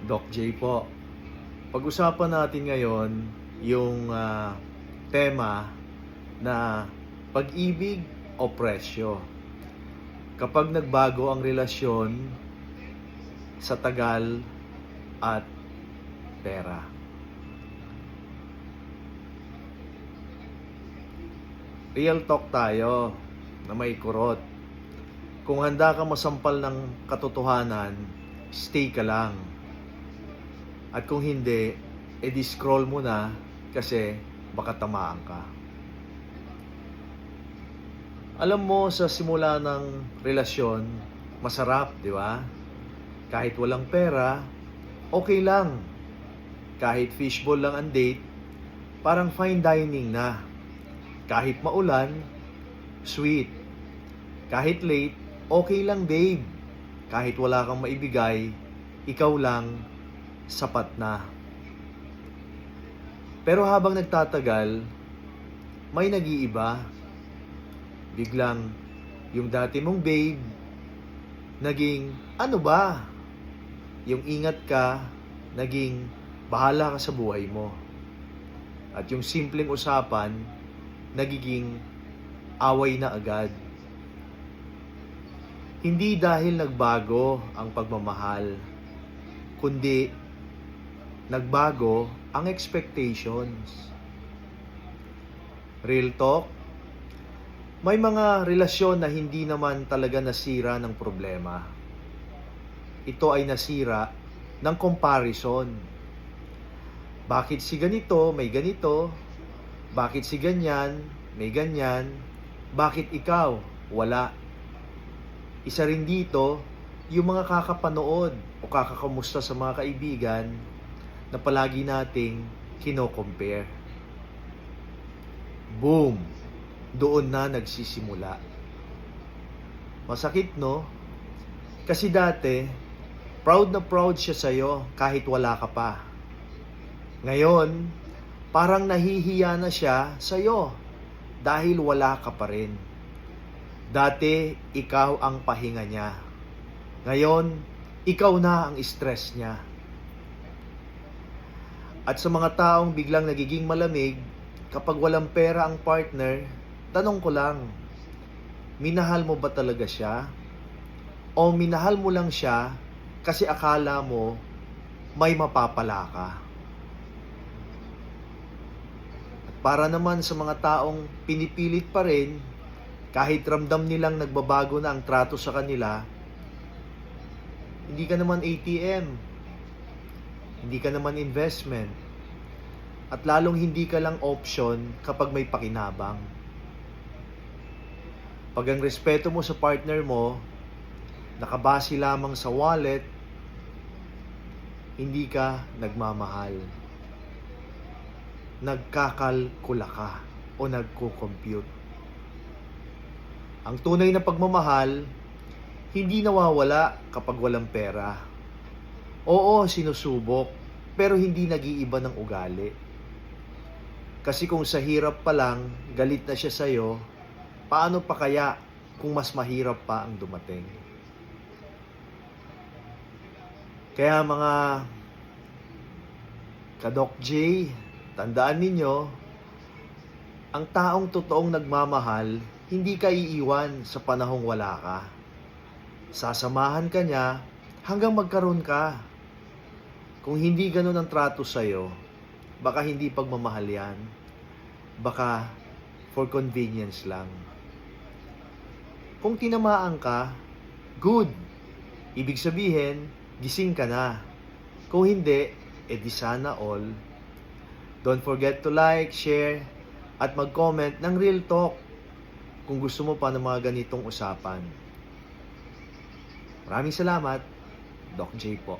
Doc J po. Pag-usapan natin ngayon yung tema na pag-ibig o presyo. Kapag nagbago ang relasyon sa tagal at pera. Real talk tayo na may kurot. Kung handa ka masampal ng katotohanan, stay ka lang. At kung hindi, edi scroll mo na kasi baka tamaan ka. Alam mo, sa simula ng relasyon, masarap, di ba? Kahit walang pera, okay lang. Kahit fishbowl lang ang date, parang fine dining na. Kahit maulan, sweet. Kahit late, okay lang babe. Kahit wala kang maibigay, ikaw lang, sapat na. Pero habang nagtatagal, may nag-iiba. Biglang, yung dati mong babe, naging, ano ba? Yung ingat ka, naging, bahala ka sa buhay mo. At yung simpleng usapan, nagiging, away na agad. Hindi dahil nagbago ang pagmamahal, kundi nagbago ang expectations. Real talk, may mga relasyon na hindi naman talaga nasira ng problema. Ito ay nasira ng comparison. Bakit si ganito may ganito? Bakit si ganyan may ganyan? Bakit ikaw wala? Isa rin dito, yung mga kakapanood o kakakamusta sa mga kaibigan na palagi nating kino-compare. Boom! Doon na nagsisimula. Masakit, no? Kasi dati, proud na proud siya sa'yo kahit wala ka pa. Ngayon, parang nahihiya na siya sa'yo dahil wala ka pa rin. Dati, ikaw ang pahinga niya. Ngayon, ikaw na ang stress niya. At sa mga taong biglang nagiging malamig, kapag walang pera ang partner, tanong ko lang, minahal mo ba talaga siya? O minahal mo lang siya kasi akala mo may mapapala ka? At para naman sa mga taong pinipilit pa rin, kahit ramdam nilang nagbabago na ang trato sa kanila, hindi ka naman ATM, hindi ka naman investment, at lalong hindi ka lang option kapag may pakinabang. Pag ang respeto mo sa partner mo, nakabase lamang sa wallet, hindi ka nagmamahal. Nagkakalkula ka o nagko-compute. Ang tunay na pagmamahal, hindi nawawala kapag walang pera. Oo, sinusubok, pero hindi nag-iiba ng ugali. Kasi kung sa hirap pa lang, galit na siya sa'yo, paano pa kaya kung mas mahirap pa ang dumating? Kaya mga ka-Doc J, tandaan ninyo, ang taong totoong nagmamahal, hindi ka iiwan sa panahong wala ka. Sasamahan ka niya hanggang magkaroon ka. Kung hindi ganun ang trato sa'yo, baka hindi pagmamahal yan. Baka for convenience lang. Kung tinamaan ka, good. Ibig sabihin, gising ka na. Kung hindi, edi sana all. Don't forget to like, share, at mag-comment ng Real Talk kung gusto mo pa ng mga ganitong usapan. Maraming salamat, Doc J po.